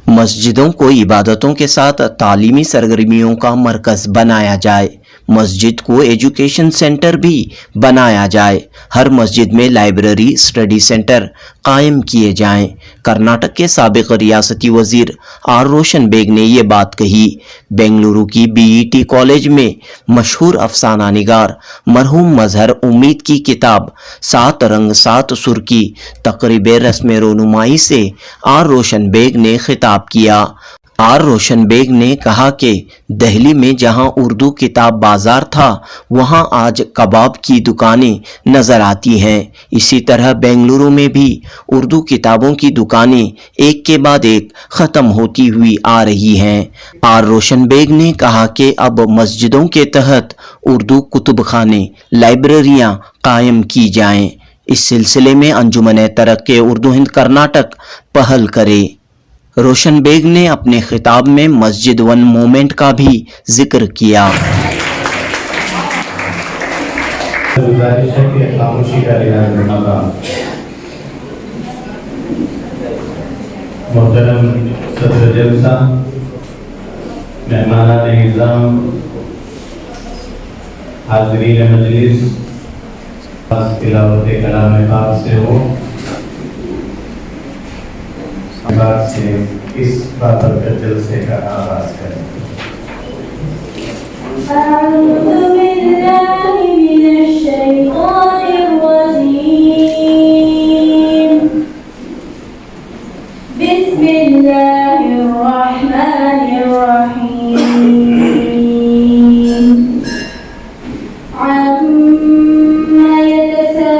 مسجدوں کو عبادتوں کے ساتھ تعلیمی سرگرمیوں کا مرکز بنایا جائے۔ مسجد کو ایجوکیشن سینٹر بھی بنایا جائے۔ ہر مسجد میں لائبریری، اسٹڈی سینٹر قائم کیے جائیں۔ کرناٹک کے سابق ریاستی وزیر آر روشن بیگ نے یہ بات کہی۔ بنگلورو کی بی ای ٹی کالج میں مشہور افسانہ نگار مرحوم مظہر امید کی کتاب 7 رنگ 7 سر کی تقریب رسم رونمائی سے آر روشن بیگ نے خطاب کیا۔ آر روشن بیگ نے کہا کہ دہلی میں جہاں اردو کتاب بازار تھا وہاں آج کباب کی دکانیں نظر آتی ہیں۔ اسی طرح بنگلورو میں بھی اردو کتابوں کی دکانیں ایک کے بعد ایک ختم ہوتی ہوئی آ رہی ہیں۔ آر روشن بیگ نے کہا کہ اب مسجدوں کے تحت اردو کتب خانے، لائبریریاں قائم کی جائیں۔ اس سلسلے میں انجمن ترقی اردو ہند کرناٹک پہل کرے۔ روشن بیگ نے اپنے خطاب میں مسجد ون موومنٹ کا بھی ذکر کیا۔ گزارش ہے کہ خاموشی کا اعلان کرنا تھا۔ محترم صدر جلسہ، مہمانان اعظام، حاضرین مجلس، تلاوت کلام پاک سے ہو، بات سے اس بابرکت جلسے کا آغاز کریں۔ أعوذ بالله من الشيطان الرجيم بسم الله الرحمن الرحيم عما يتساءلون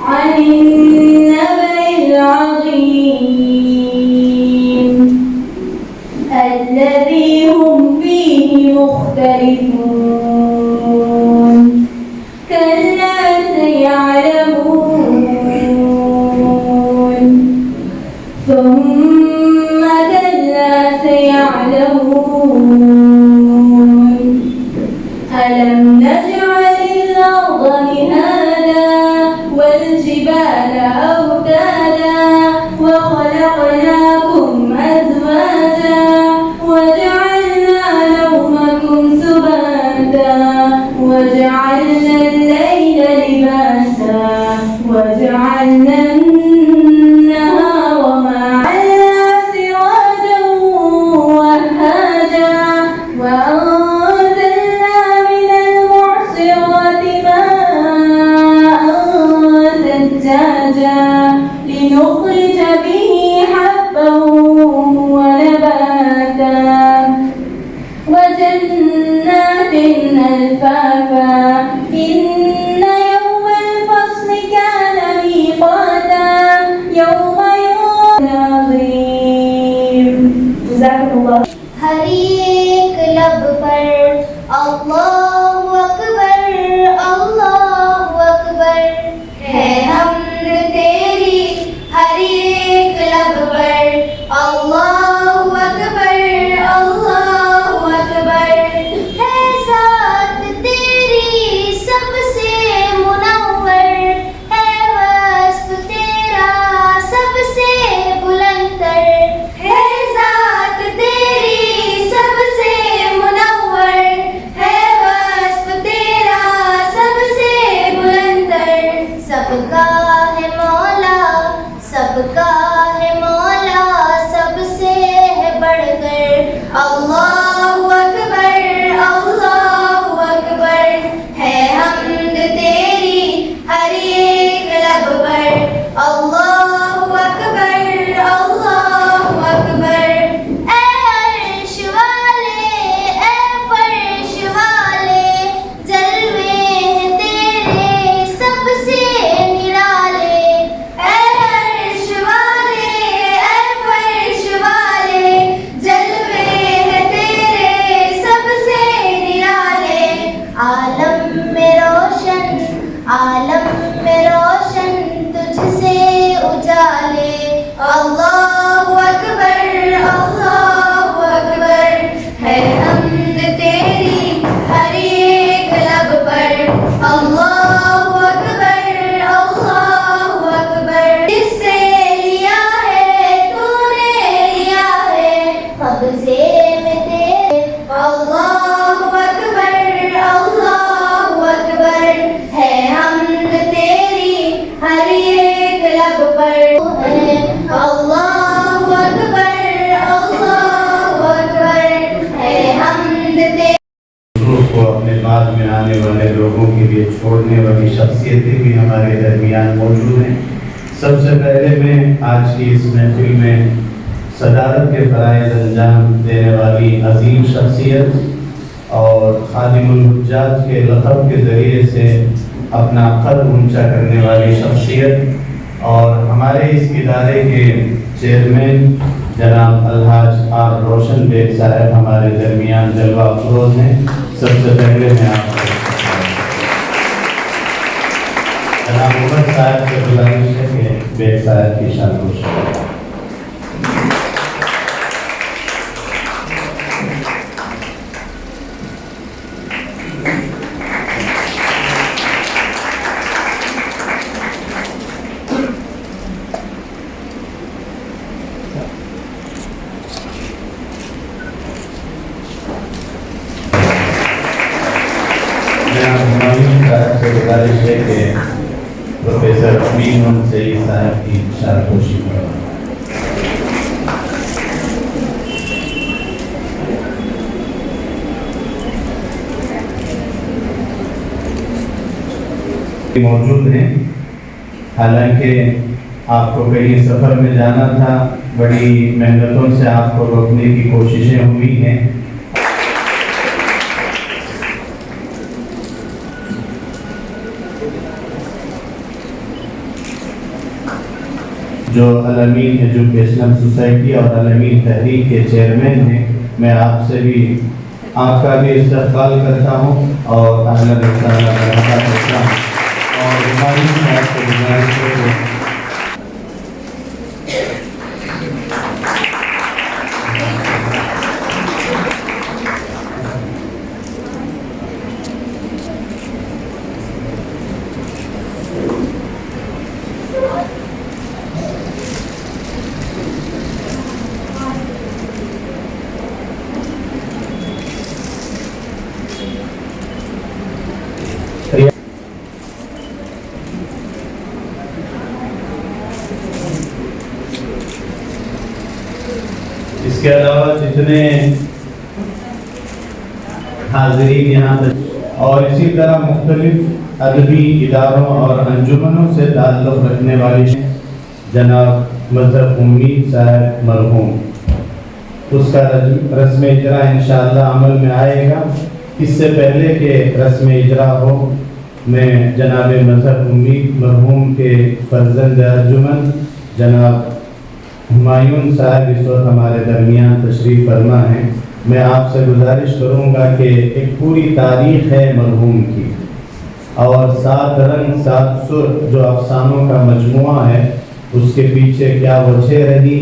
عن النبأ العظيم الذي هم فيه مختلفون كلا سيعلمون ثم كلا سيعلمون ألم نجعل الأرض مهادا والجبال أوتادا وخلقناكم أزواجا وجعلنا نومكم سباتا وجعلنا الليل لباسا وجعلنا النهار معاشا سراجا وهاجا وأنزلنا من المعصرات ماء ثجاجا لنخرج به حبا ونباتا وجنات ألفافا إن يوم الفصل كان ميقاتا يوم عظيم جزاكم الله ہر ایک لب پر اللہ اکبر اللہ اکبر ہے حمد تیری، ہر ایک لب پر اللہ اکبر اللہ اکبر ہے ذات تیری سب سے منور، ہے وصف تیرا سب سے بلند تر، ہے ذات تیری سب سے منور، ہے وصف تیرا سب سے بلند تر، سب کا ہے مولا، سب کا ہے مولا، سب سے ہے بڑھ کر اللہ اکبر اللہ اکبر ہے حمد تیری ہر ایک لب پر اللہ اکبر اللہ اکبر۔ اے عرش والے اے فرش والے جلوے ہیں تیرے سب سے نرالے، اے عرش والے لیے چھوڑنے والی شخصیتیں بھی ہمارے درمیان موجود ہیں۔ سب سے پہلے میں آج کی اس محفل میں صدارت کے فرائض انجام دینے والی عظیم شخصیت اور خادم الحجاج کے لقب کے ذریعے سے اپنا قد اونچا کرنے والی شخصیت اور ہمارے اس ادارے کے چیئرمین جناب الحاج آر روشن بیگ صاحب ہمارے درمیان جلوہ افروز ہیں۔ سب سے پہلے میں آپ کو جناب عمر صاحب سے گزارش ہے کہ بیگ صاحب کی شان روشن سے گزارش ہے کہ پروفیسر امین سعید صاحب کی شارکوشی کریں۔ موجود ہیں، حالانکہ آپ کو کہیں سفر میں جانا تھا، بڑی محنتوں سے آپ کو روکنے کی کوششیں ہوئی ہیں۔ جو الامین ایجوکیشنل سوسائٹی اور الامین تحریک کے چیئرمین ہیں، میں آپ سے بھی آپ کا بھی استقبال کرتا ہوں اور اہلا وسہلا کرتا ہوں اور ہماری آپ کو گزارش ہے اس کے علاوہ جتنے حاضرین یہاں اور اسی طرح مختلف ادبی اداروں اور انجمنوں سے تعلق رکھنے والی جناب مظہر امید صاحب مرحوم، اس کا رسم اجرا انشاءاللہ عمل میں آئے گا۔ اس سے پہلے کہ رسم اجرا ہو، میں جناب مظہر امید مرحوم کے فرزند ارجمند جناب ہمایون صاحب اس وقت ہمارے درمیان تشریف فرما ہیں۔ میں آپ سے گزارش کروں گا کہ ایک پوری تاریخ ہے مرحوم کی اور 7 رنگ 7 سر جو افسانوں کا مجموعہ ہے، اس کے پیچھے کیا وجہ رہی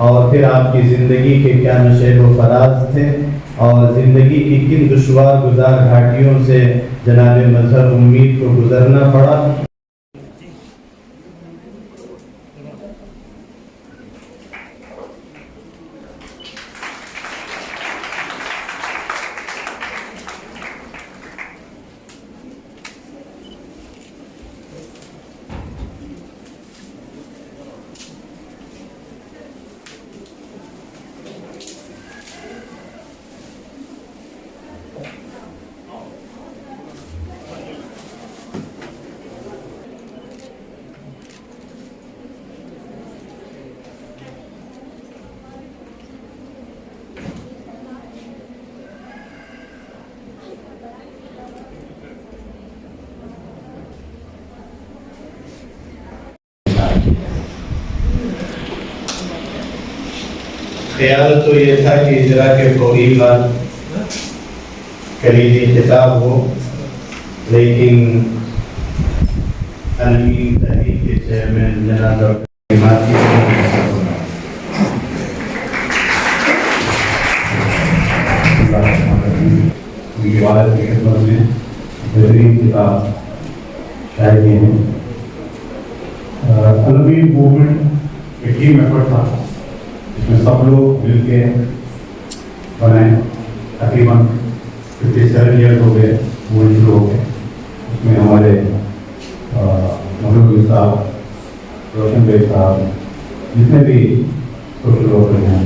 اور پھر آپ کی زندگی کے کیا نشیب و فراز تھے اور زندگی کی کن دشوار گزار گھاٹیوں سے جناب مظہر امید کو گزرنا پڑا۔ خیال تو یہ تھا کہ اجرا کے فوری بعد کلیدی خطاب ہو، لیکن الامین تحریک کے چیئرمین جناب ڈاکٹر اماد کی والد کی خدمت میں بہترین کتاب شائع کیے ہیں۔ الامین موومنٹ ایک ٹیم ایفرٹ تھا، اس میں سب لوگ مل کے بنائے۔ تقریباً 57 ایئرز ہو گئے موومنٹ شروع ہو گئے۔ اس میں ہمارے محمد صاحب، روشن بیگ صاحب، جتنے بھی سوشل ورکر ہیں،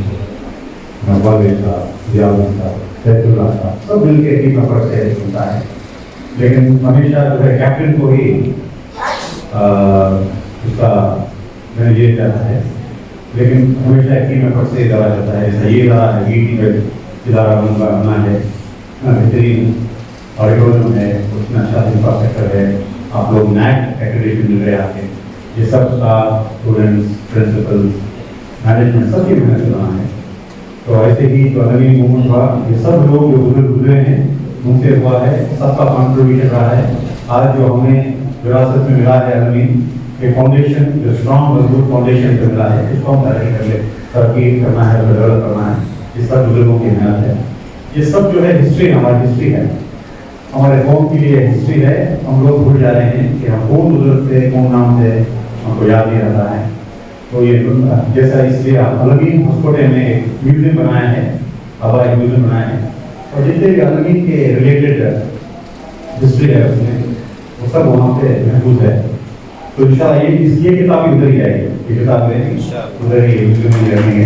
نواب بیگ صاحب، ضیاء الدین صاحب، سیف اللہ صاحب، سب مل کے ٹیم ایفرٹ سے چلتا ہے۔ لیکن ہمیشہ جو ہے کیپٹن کو ہی اس کا یہ جاتا ہے، لیکن ہمیشہ ایک ٹیم ایفرٹ سے ادارہ جاتا ہے. یہ ادارہ ہے بی ٹی کا ادارہ بننا ہے، بہترین آڈیٹوریم ہے، اس میں اچھا انفراسٹرکچر ہے. آپ لوگ نیک ایکریڈیشن مل رہے آپ کے، یہ سب اسٹاف، اسٹوڈنٹس، پرنسپل، مینجمنٹ سب کی محنت سے بنا ہے. تو ایسے ہی جو عالمی موومنٹ ہوا، یہ سب لوگ جو گزرے ہیں ان سے ہوا ہے، سب کا کانٹریبیوشن رہا ہے. آج جو ہمیں وراثت میں ملا ہے عالمی یہ فاؤنڈیشن، جو اسٹرانگ مضبوط فاؤنڈیشن پہ ملا ہے، اس کو ہم ترقی کرنا ہے، ڈیولپ کرنا ہے. اس کا بزرگوں کی محنت ہے. یہ سب جو ہے ہسٹری، ہماری ہسٹری ہے، ہمارے قوم کے لیے ہسٹری ہے. ہم لوگ بھول جا رہے ہیں کہ ہم کون بزرگ تھے، کون نام تھے، ہم کو یاد نہیں رہتا ہے. تو یہ جیسا اس لیے عالمین ہاسپٹل میں ایک میوزیم بنایا ہے، آبا ایک میوزیم بنایا ہے، اور جتنے بھی عالمین کے ریلیٹڈ ہسٹری ہے اس میں وہ سب وہاں پہ محفوظ ہے. تو انشاءاللہ یہ کتاب بھی ادھر ہی آئے گی، یہ کتابیں ادھر ہی میوزیم میں رہیں گے.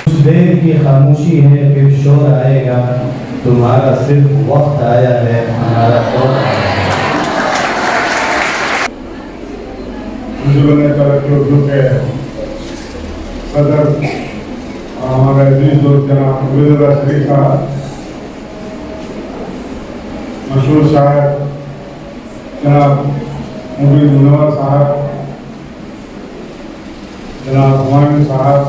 کچھ دیر کی خاموشی ہے پھر شور آئے گا، تمہارا صرف وقت آیا ہے، ہمارا وقت آیا ہے. اردو کے صدر ہمارے عزیز دوست جناب عبید اللہ شریف صاحب، مشہور شاعر جناب مبین منور صاحب، جناب ہمایوں صاحب،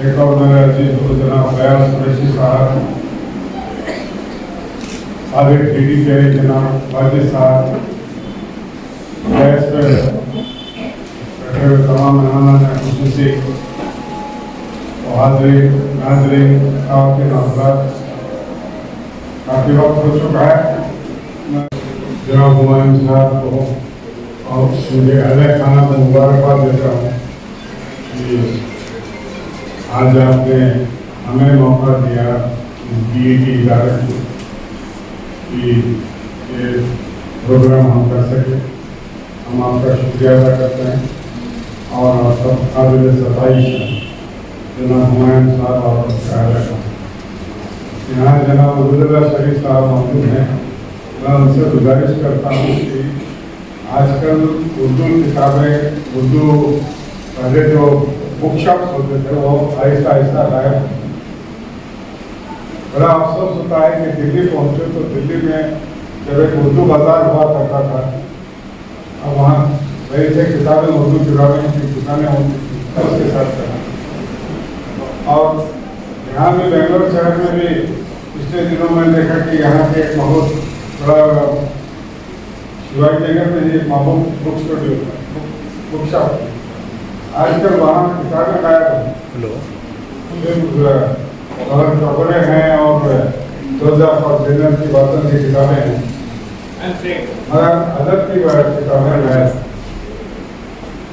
ایک اور میرے عزیز دوست جناب فیاض قریشی صاحب، سابق ڈی ڈی کے جناب واجد صاحب، گیس پہ تمام مہمانان خصوصی حاضرین ناظرین، خواتین حضرات، کافی وقت ہو چکا ہے. جناب ہمایوں صاحب کو اور مجھے اہل خانہ کو مبارکباد دیتا ہوں کہ آج آپ نے ہمیں موقع دیا بی اے ٹی ادارے کو کہ یہ پروگرام ہم کر سکیں. ہم آپ کا شکریہ ادا کرتے ہیں اور آپ سب قابل ستائش ہے جناب ہمایوں صاحب اور یہاں جناب عبید اللہ شریف صاحب موجود ہیں. میں ان سے گزارش کرتا ہوں کہ آج کل اردو کتابیں، اردو پہلے جو بک شاپس ہوتے تھے وہ آہستہ آہستہ غائب ہیں. بڑا افسوس ہوتا ہے کہ دلی پہنچے تو دلی میں جب ایک اردو بازار ہوا کرتا تھا، اب وہاں وہی سے کتابیں اردو چرانے کی دکانیں ہوتی تھیں، اس کے ساتھ کرنا. اور یہاں بھی بنگلور شہر میں بھی پچھلے دنوں میں دیکھا کہ یہاں کے ایک بہت بڑا شیواجی نگر میں ایک محبوب بک اسٹوڈیو تھا، بک شاپ. آج کل وہاں کتابیں غائب ہیں، اور کپڑے ہیں اور دوزخ اور جنت کی باتوں کی کتابیں ہیں، مگر ادب کی کتابیں غائب.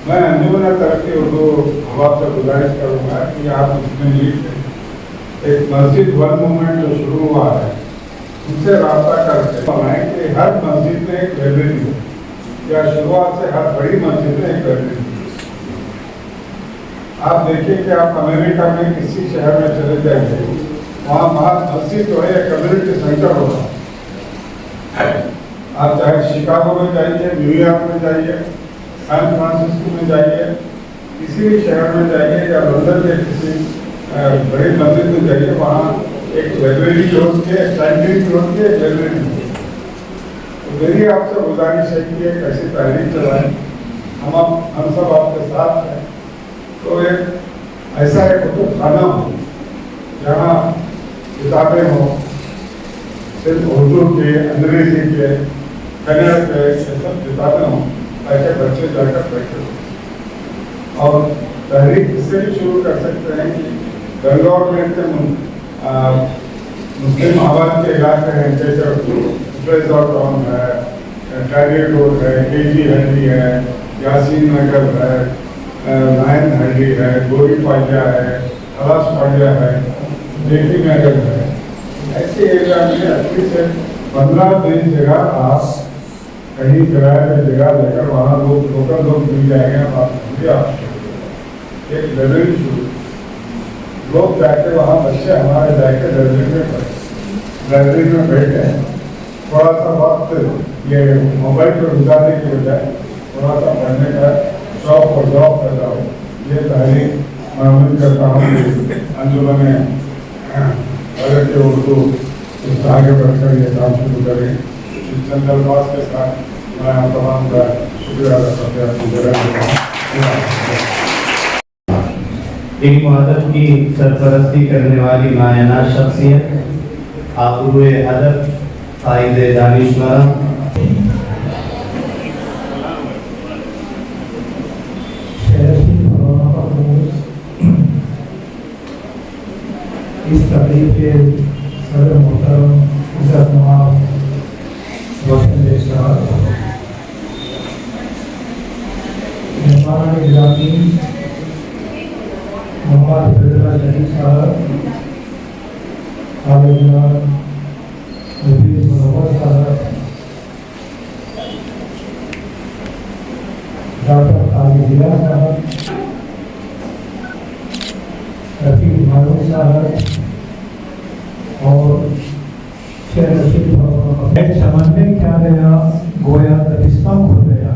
میں انجمن ترقی اردو حواب سے گزارش کروں گا کہ آپ اس میں لکھ دیں ایک مسجد ون موومنٹ جو شروع ہوا ہے ان سے رابطہ کر کے بنائیں کہ ہر مسجد میں ایک لائبریری ہو، یا شروعات سے ہر بڑی مسجد میں ایک لائبریری ہو. آپ دیکھیں کہ آپ امریکہ میں کسی شہر میں چلے جائیں گے، وہاں مسجد جو ہے کمیونٹی سینٹر ہوگا. آپ چاہے شکاگو میں جائیے، نیو یارک میں جائیے، سان فرانسسکو میں جائیے، کسی بھی شہر میں جائیے یا لندن کے کسی بڑی مسجد میں جائیے، وہاں ایک لائبریری جوڑ کے، لائبریری جوڑ کے ایک لائبریری ہوتی ہے. تو میری آپ سے گزارش ہے کہ ایک ایسی تحریک چلائیں، ہم سب آپ کے ساتھ ہیں. تو ایک ایسا ایک کتب خانہ ہو جہاں کتابیں ہوں، صرف اردو کے، انگریزی کے، کنڑ کے، یہ سب کتابیں ہوں تاکہ بچے جا کر بیٹھے ہوں. اور تحریک اس سے بھی شروع کر سکتے ہیں کہ بنگلور میں مسلم آباد کے علاقے ہیں، جیسے فریزر ٹاؤن ہے، ٹائیگر روڈ ہے، کے جی ہنڈی ہے، یاسین نگر ہے، نائن ہنڈی ہے، گوری پاجا ہے، الاس پاجا ہے، جیٹی نگر ہے. ایسے ایریا میں اچھی سے 15-20 جگہ آپ کہیں کرایہ پہ جگہ لے کر وہاں لوکل لوگ مل جائیں گے. آپ ایک لائبریری شروع، لوگ جا کے وہاں بچے ہمارے جا کے لائبریری میں بیٹھے ہیں. थोड़ा सा वक्त ये मोबाइल पर गुजारने की बजाय थोड़ा सा पढ़ने का शौक और जॉब पैदा हो, ये तहरीक मैं उम्मीद करता हूँ कि अंजुमन अगर के उर्दू इस आगे बढ़कर ये काम शुरू करें। इस चंद अल्फाज के साथ मैं आप तमाम का शुक्रिया अदा करते हैं। एक मुहद्दब की सरपरस्ती करने वाली मायना शख्सियत, आबरूए अदब, कायदे दानिशवरा, इस तकलीफ के सदर मोहतरम इज़्ज़त नवाब रोशन साहब, मेहमान इजामी मोहम्मद फजला जलील साहब, आलमदार नबील मुनव्वर साहब, डॉक्टर खालिद साहब, रफीक मारूफ साहब और शेर रशीद चमन में क्या गया गोया दबिस्तान खुल गया,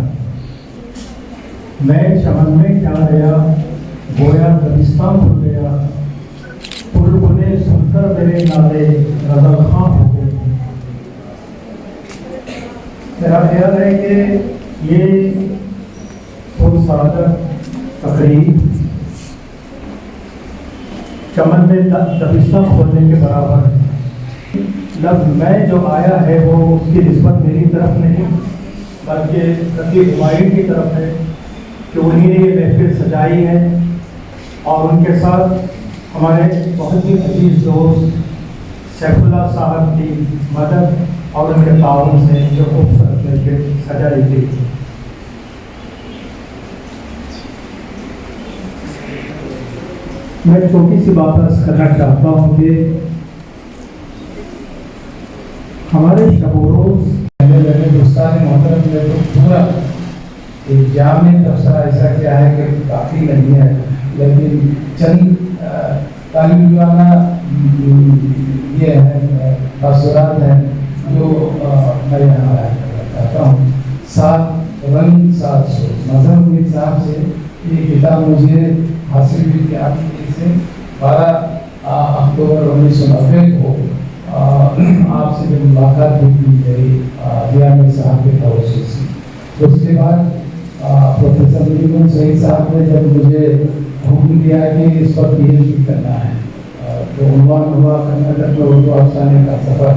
मैं चमन में क्या गया गोया दबिस्तान खुल गया, बुलबुलें सुनकर मेरे नाले रज़ा खां हो गए। मेरा ख्याल है कि ये पुरसादत तकरीब चमन में दबिस्तान खोलने के बराबर है। लफ्ज़ मैं जो आया है वो उसकी निस्बत मेरी तरफ नहीं बल्कि रफ़ीक हुमायूं की तरफ है कि उन्हीं ने ये महफिल सजाई है और उनके साथ हमारे बहुत ही अजीज़ दोस्त सैफुल्लाह साहब की मदद और उनके ताउन से जो खूबसूरत महफिल सजाई थी। मैं छोटी सी बात अर्ज़ करना चाहता हूँ कि हमारे शब-ओ-रोज़ मैंने दोस्तान मोहतरम ने तो पूरा एग्जाम में तबसरा ऐसा किया है कि काफ़ी नहीं है, लेकिन चंद तालिबाना ये है तासुरात हैं जो मैं यहाँ चाहता हूँ। 7 रंग 7 सोच मजहब उम्मीद साहब से ये किताब मुझे हासिल हुई कि आपकी से 12 अक्टूबर 1990 को आपसे जब मुलाकात हुई थी मेरी दियामी साहब के तवज्जुह से। उसके बाद प्रोफेसर मीर सईद साहब ने जब मुझे हुक्म दिया कि इस पर PhD करना है, तो उन्वान हुआ कर्नाटक में उर्दू अफसाने का सफ़र,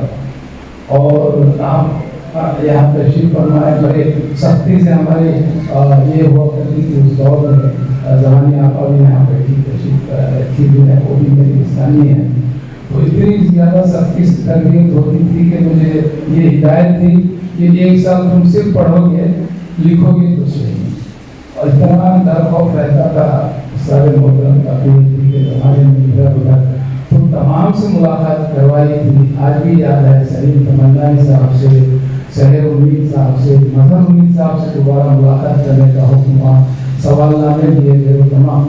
और आप यहाँ तशरीफ फरमाए। बड़े सख्ती से हमारे ये हुआ करती थी उस दौर में, ज़मानी आपा भी यहाँ बैठी तशरीफ रखी भी है, वो भी मेरी इंसानी है, तो इतनी ज़्यादा सख्ती से तरबियत होती थी कि मुझे ये हिदायत थी कि 1 साल तुम सिर्फ पढ़ोगे लिखोगे कुछ नहीं, और इतना डर खौफ रहता था सारे मोहतरम का PhD के ज़माने में इधर उधर, तो तमाम से मुलाकात करवाई थी। आज भी याद है सलीम तमन्नाई साहब से, शहर उम्मीद साहब से, मजहब उम्मीद साहब से दोबारा मुलाकात करने का हुक्म हुआ, सवालनामे दिए गए तमाम।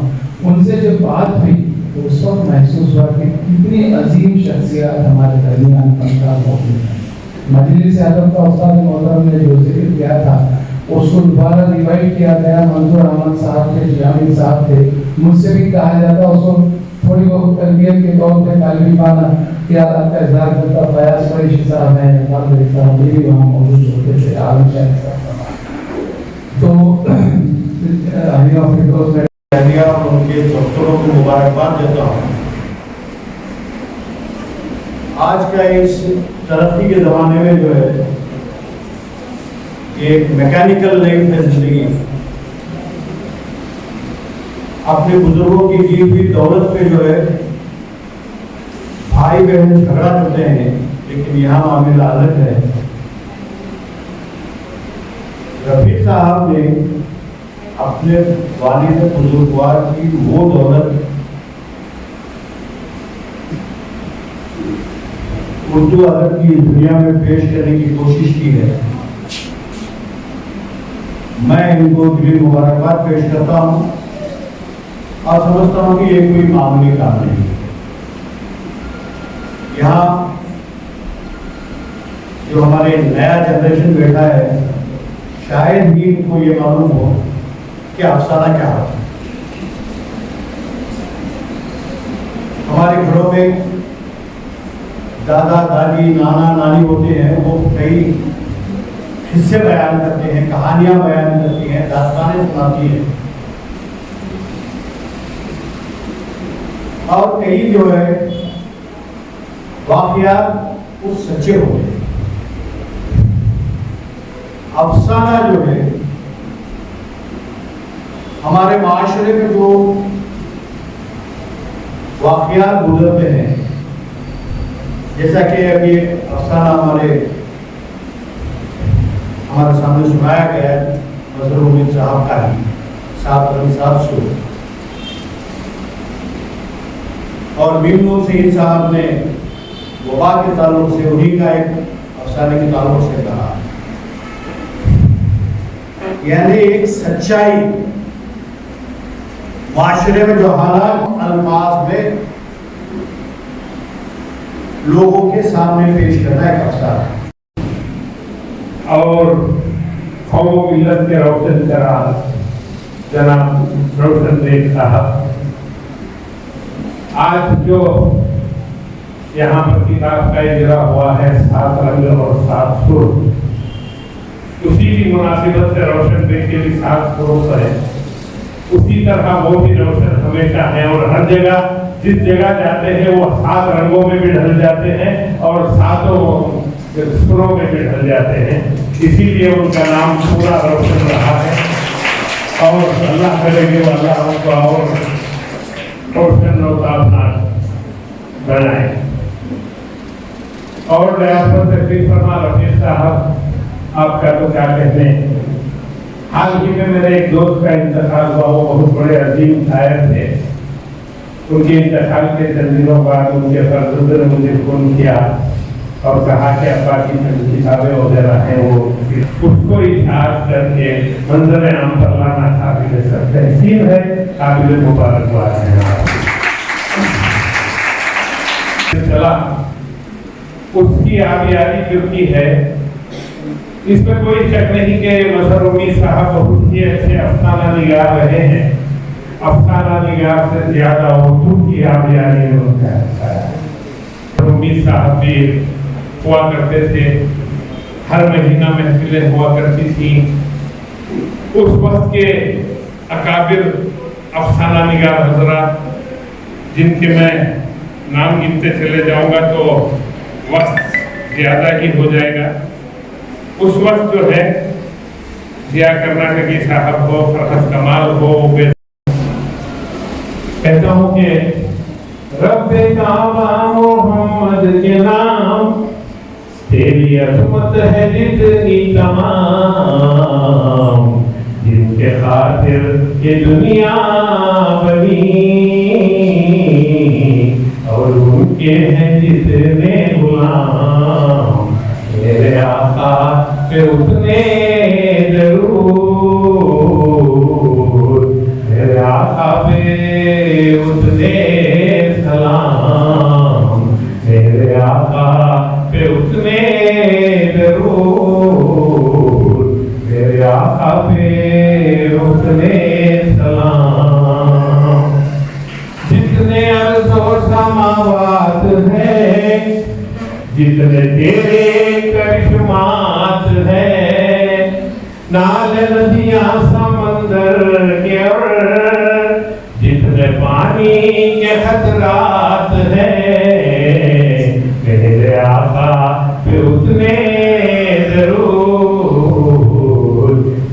उनसे जब बात हुई तो उस वक्त महसूस हुआ कि कितनी अजीम शख्सियत हमारे दरमियान फनकार मौजूद है। मजलिस अदब का उस्ताद मोहतरम ने जो जिक्र किया था उसको दोबारा रिवाइव किया गया। मंजूर अहमद साहब थे, जामिल साहब थे, मुझसे भी कहा जाता उसको थोड़ी बहुत तरबियत के तौर पर तालिबाना क्या आपका इजहार करता। फयाज फरीशी साहब हैं, नाज़िर साहब भी वहाँ मौजूद होते थे, आलम शाह साहब। तो हनीफा फिरदौस में और उनके दफ्तरों को मुबारकबाद देता हूँ। आज का इस तरक्की के ज़माने में जो है एक मैकेनिकल लाइफ है जिंदगी, अपने बुजुर्गों की दी हुई दौलत पे जो है भाई बहन झगड़ा करते हैं, लेकिन यहाँ मामला अलग है। रफीक साहब ने अपने वालिद बुजुर्गवार की वो दौलत उर्दू अदब की दुनिया में पेश करने की कोशिश की है। मैं इनको दिली मुबारकबाद पेश करता हूँ और समझता हूँ कि ये कोई मामूली काम नहीं है। यहाँ जो हमारे नया जनरेशन बैठा है शायद ही इनको ये मालूम हो कि अफसाना क्या होता है। हमारे घरों में दादा दादी नाना नानी होते हैं, वो कई किस्से बयान करते हैं, कहानियां बयान करती हैं, दास्तानें सुनाती हैं, और कई जो है वाक़यात वो सच्चे होते हैं। अफसाना जो है हमारे माशरे में जो वाक़यात गुजरते हैं, जैसा कि अभी अफसाना हमारे सामने सुनाया गया है मजहर उम्मीद साहब का ही, साहब से, और मीम सईद साहब ने वबा के ताल्लुक से उन्हीं का एक अफसाने के ताल्लुक से कहा, यानी एक सच्चाई माशरे में जो हालात अल्फाज में लोगों के सामने पेश करना एक अफसाना है। और कौम मिलत के रोशन चराग जनाब रोशन बेग साहब, आज जो यहाँ पर किताब का इजरा हुआ है 7 रंग और 7 सुर, उसी की मुनासिबत से रोशन बेग के भी 7 सुर है, उसी तरह वो भी रोशन हमेशा है, और हर जगह जिस जगह जाते हैं वो 7 रंगों में भी ढल जाते हैं और 7 सुरों में भी ढल जाते हैं, इसीलिए उनका नाम पूरा रोशन रहा है। और अल्लाह करेंगे अल्लाह उनको और रोशन बनाए। और रियासत तशरीफ फरमा रफीक साहब, आपका तो क्या कहते हैं, हाल ही में मेरे एक दोस्त का इंतकाल हुआ, वो बहुत बड़े अजीम शायर थे। उनके इंतकाल के चंद दिनों बाद उनके फर्जंद ने मुझे फोन किया और कहा कि अब्बा की चंद किताबें वगैरह हैं, वो उसको इशार करके मंजर आम पर लाना काबिल तहसीन है, काबिल मुबारकबाद है। चला उसकी आबियारी क्योंकि है, इसमें कोई शक नहीं कि मजहर उम्मीद साहब बहुत ही अच्छे अफसाना निगार रहे हैं। अफसाना निगार से ज्यादा उर्दू की आबियारी में उनका अच्छा है। उम्मीद साहब भी हुआ करते थे, हर महीना महफिलें हुआ करती थी। उस वक्त के अकाबिर अफसाना निगार हजरात, जिनके मैं नाम गिनते चले जाऊंगा तो वक्त ज्यादा ही हो जाएगा। उस वक्त जो है जिया कर्नाटकी साहब हो, फरहत कमाल हो, कहता हूँ कि रब्बे काबा मोहम्मद के नाम, तेरी अजमत है जितनी तमाम, जिनके खातिर ये दुनिया बनी, और उनके हैं जितने गुलाम, मेरे आका पे उतने दरूद, मेरे आका पे उतने सलाम, मेरे आका पे उतने दरूद, मेरे आका पे उतने सलाम। जितने अर्ज़ और समावात है, जितने तेरे करिश्मात है, नाल नदियां समंदर के और जितने पानी के खतरात है, मेरे आका पे उतने दरूद,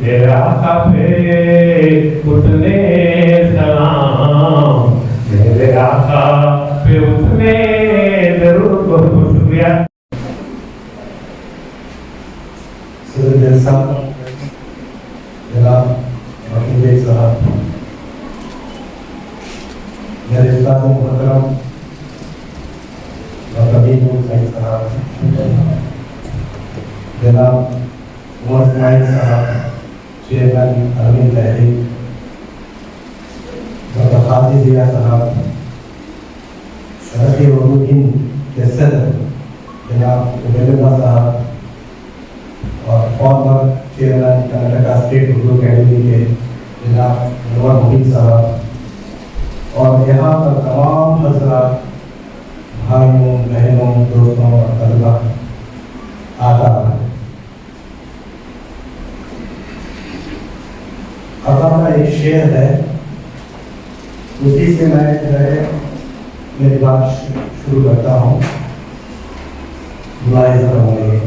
मेरे आका पे उतने सलाम, मेरे आका पे उतने दरूद। बहुत बहुत शुक्रिया। जनाब वकील साहब, मेरे उस्ताद मुहतरम मीम सईद साहब, जनाब उमर इस्माइल साहब, चेयरमैन अरविंद लहरी, डॉक्टर खाजी जिया साहब, शरफ़ी उर्दू हिंद के सदर जनाब उबैदुल्लाह साहब, कर्नाटका स्टेट उर्दू अकेडमी के जनाब अनवर मुबीन साहब और यहाँ पर तमाम हजरात, भाइयों बहनों दोस्तों और तलबा आता है। अता का एक शेर है, उसी से मैं मेरी बात शुरू करता हूँ। मुलाहिज़ा फरमाइए।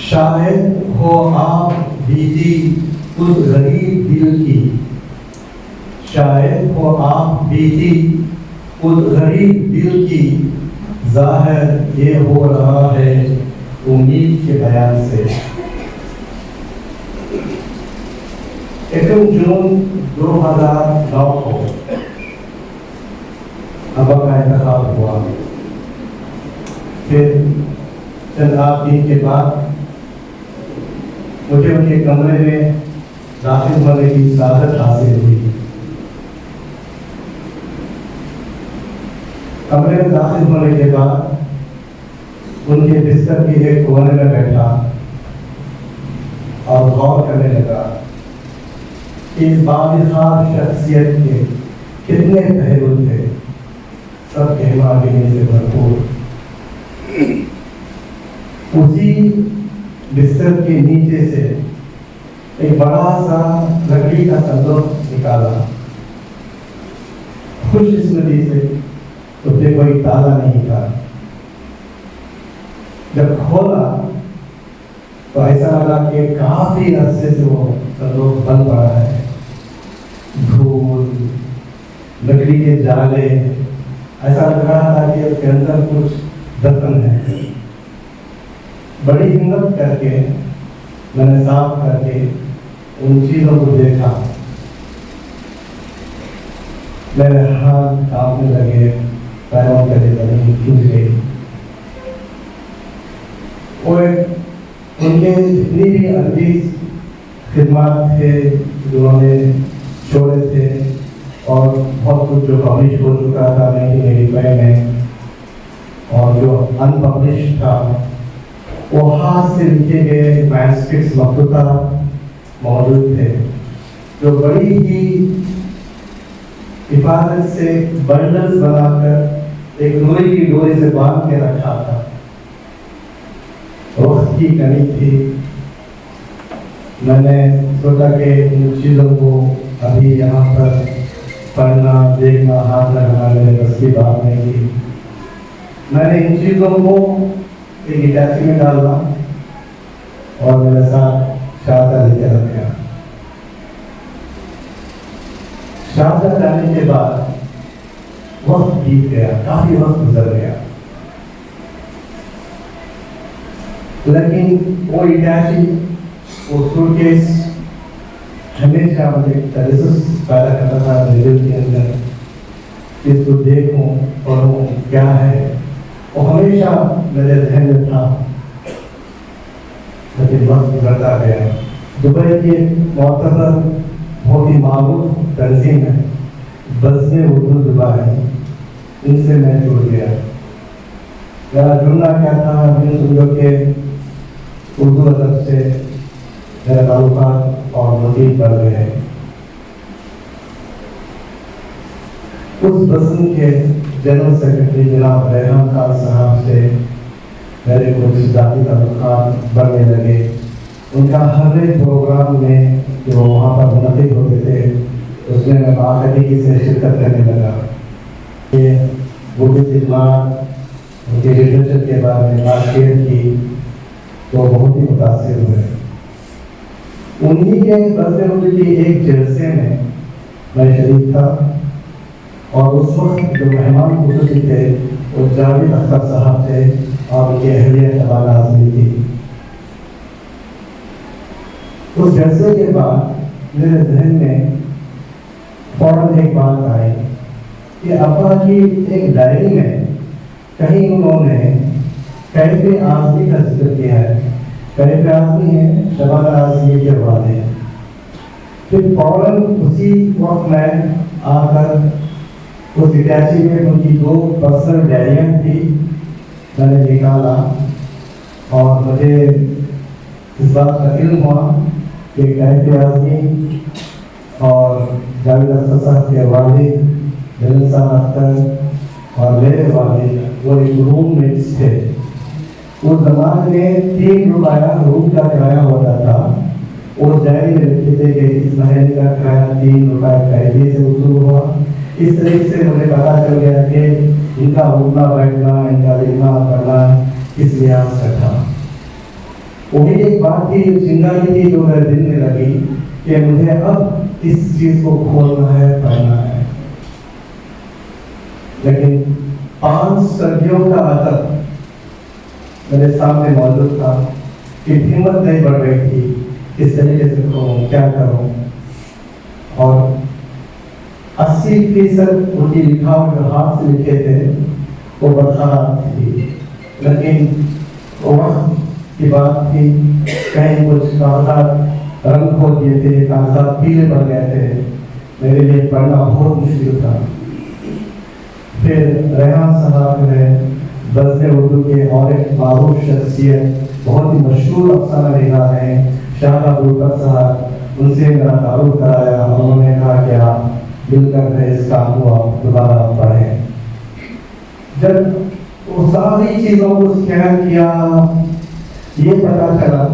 शायद हो आप बीती उस गरीब दिल की, शायद हो आप बीती उस गरीब दिल की, ज़ाहिर ये हो रहा है उम्मीद के बयान से। 1 जून 2009 को अबा का इंतखाब हुआ। फिर चंद दिन के बाद मुझे उनके कमरे में दाखिल होने की सादत हासिल हुई। कमरे में दाखिल होने के बाद उनके बिस्तर के एक कोने में बैठा और गौर करने लगा कि इस बानिहार शख्सियत के कितने पहलू थे, सब कहमा देने से भरपूर। उसी बिस्तर के नीचे से एक बड़ा सा लकड़ी का संदूक निकाला। खुशकिस्मती से उसमें कोई ताला नहीं था। जब खोला तो ऐसा लगा कि काफी अरसे से वो संदूक बंद पड़ा है। धूल, लकड़ी के जाले, ऐसा लग रहा था कि उसके अंदर कुछ दफन है। बड़ी हिम्मत करके मैंने साफ करके उन चीजों को देखा। मेरे हाथ कांपने लगे, पैरों के जमीन खिंच गई। उनके जितनी भी अजीज खिदमत थे जो उन्होंने छोड़े थे और बहुत कुछ जो पब्लिश हो चुका था 1985 में और जो अनपब्लिश था, वो हाथ से लिखे गए मैनुस्क्रिप्ट्स मखतूता मौजूद थे जो बड़ी ही हिफाजत से बंडल्स बनाकर एक लोहे की डोरी से बांध के रखा था। वक्त की कमी थी। मैंने सोचा कि इन चीज़ों को अभी यहाँ पर पढ़ना, देखना, हाथ लगाना मेरे बस की बात नहीं थी। मैंने इन चीज़ों को एक इटाची में डाला और मेरे साथ शारदा लेके रखा। शारदा जाने के बाद वक्त बीत गया, काफी वक्त गुजर गया, लेकिन वो इटाची, वो सूटकेस हमेशा मुझे तजस्सुस पैदा करता था मेरे दिल के अंदर। इसको देखूं, पढ़ूं, क्या है, वो हमेशा मेरे ज़हन में था। लेकिन वक्त गुजरता गया। दुबई के मोतबर बहुत ही मारूफ तंजीम है, बज़्म उर्दू दुबई, इनसे मैं जुड़ गया। मेरा जुड़ना क्या था, मैं समझो कि उर्दू अदब से मेरा ताल्लुकात और मज़ीद बढ़ गए हैं। उस बज़्म के जनरल सेक्रेटरी जनाब रेहान खान साहब से मेरे कुछ ज़ाती ताल्लुकात बढ़ने लगे। उनका हर एक प्रोग्राम में जो वहाँ पर मुनक़िद होते थे उसमें मैं बाकायदगी से शिरकत करने लगा। ये उर्दू खिदमत, उनके लिटरेचर के बारे में बात शेयर की तो बहुत ही मुतासिर हुए। उन्हीं के बज़्म उर्दू की एक जलसे में मैं शरीक था और उस वक्त जो मेहमान खुसूसी थे वो जावेद अख्तर साहब थे और उनकी अहलिया शबाना आज़मी थी। उस जलसे के बाद मेरे जहन में फौरन एक बात आई कि अब्बा की एक डायरी में कहीं उन्होंने कैफ़े आज़मी का जिक्र किया है। कैफ़े आज़मी है शबाना आज़मी के वाले। फिर फौरन उसी वक्त मैं आकर उस इटाची में उनकी 2 पर्सनल डायरियाँ थी, मैंने निकाला اور مجھے اس بات کا علم ہوا کہ قائد اعظمی اور جاوید اختر صاحب کے والد جلال صاحب اختر اور میرے والد وہ ایک روم میٹس تھے. اس زمانے میں 3 روپیہ روم کا کرایہ ہوتا تھا. وہ ڈائری میں لکھتے تھے کہ اس مہینے کا کرایہ 3 روپے قیدی سے وصول ہوا. اس طریقے سے مجھے پتا چل گیا کہ ان کا اٹھنا بیٹھنا ان کا لکھنا پڑھنا کس لحاظ سے تھا. وہی ایک بات تھی جو چنگاری تھی جو میرے دل میں لگی کہ مجھے اب اس چیز کو کھولنا ہے پڑھنا ہے. لیکن 5 صدیوں کا ادب میرے سامنے موجود تھا کہ ہمت نہیں بڑھ رہی تھی کس طریقے سے کروں کیا کروں. اور 80% ان کی لکھاوٹ جو ہاتھ سے لکھے تھے وہ برقرار تھی. لیکن وہ وقت کی بات تھی کہیں کچھ کاغذات رنگ کھو دیے تھے کاغذات پیلے پڑ گئے تھے. میرے لیے پڑھنا بہت مشکل تھا. پھر ریحان صاحب نے درس اردو کے اور ایک معروف شخصیت بہت ہی مشہور افسانہ نگار ہیں شاہ ابوبکر صاحب ان سے میرا تعارف کرایا. انہوں نے کہا کہ آپ مل کر اس کام کو آپ دوبارہ پڑھیں. جب وہ ساری چیزوں کو سکین کیا یہ پتا چلا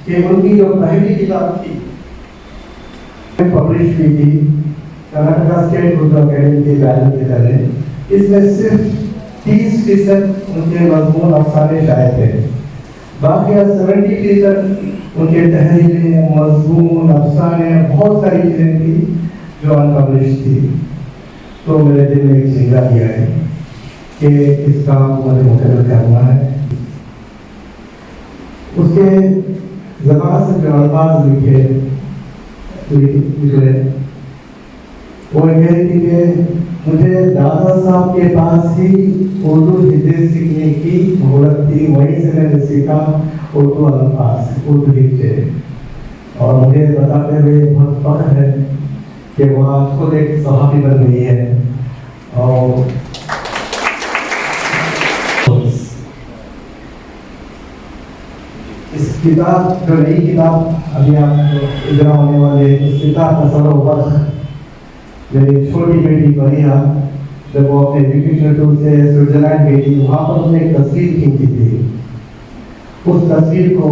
کہ ان کی جو پہلی کتاب تھی پبلش ہوئی تھی کرناٹکا اسٹیٹ اردو اکیڈمی کے بیان کے ذریعے اس میں صرف 30% ان کے مضمون افسانے شائع تھے. باقی 70% ان کے تحریریں مضمون افسانے بہت ساری چیزیں تھی جو ان پبلش تھی. تو میرے دل میں ایک چنگاری آئی کہ اس کام کو مجھے مکمل کرنا ہے. اس کے زبان سے جو الفاظ نکلے وہ یہ تھی کہ مجھے دادا صاحب کے پاس ہی اردو ہندی سیکھنے کی مہلت تھی. وہیں سے میں نے سیکھا اردو الفاظ اردو لکھے. اور مجھے بتاتے ہوئے بہت فخر ہے کہ وہ آج خود ایک صحافی بن گئی ہے. اور اس کتاب جو نئی کتاب ابھی آپ اجرا ہونے والے اس کتاب کا سر وقت میری چھوٹی بیٹی بنیا جب وہ اپنے ایجوکیشن ٹور سے سوئٹزرلینڈ گئی تھی وہاں پر اس نے ایک تصویر کھینچی تھی. اس تصویر کو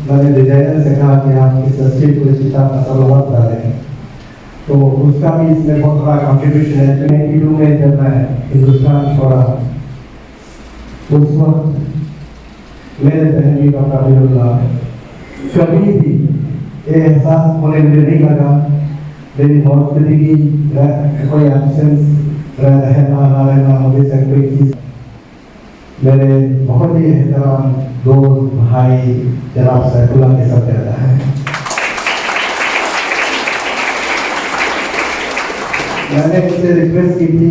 میں نے ڈیزائنر سے کہا کہ آپ اس تصویر کو اس کتاب کا سر وقت ڈالیں. تو اس کا بھی اس میں بہت بڑا کنٹریبیوشن ہے. 92 میں جب میں ہندوستان چھوڑا اس وقت میرے بہن کا قابل اللہ کبھی بھی یہ احساس ہونے مجھے نہیں لگا میری موجودگی کی کوئی ایبسنس رہنا نہ رہنا مجھے سے کوئی چیز. میرے بہت ہی احترام دوست بھائی جناب سیف اللہ کے ساتھ رہتا ہے. میں نے اس سے ریکویسٹ کی تھی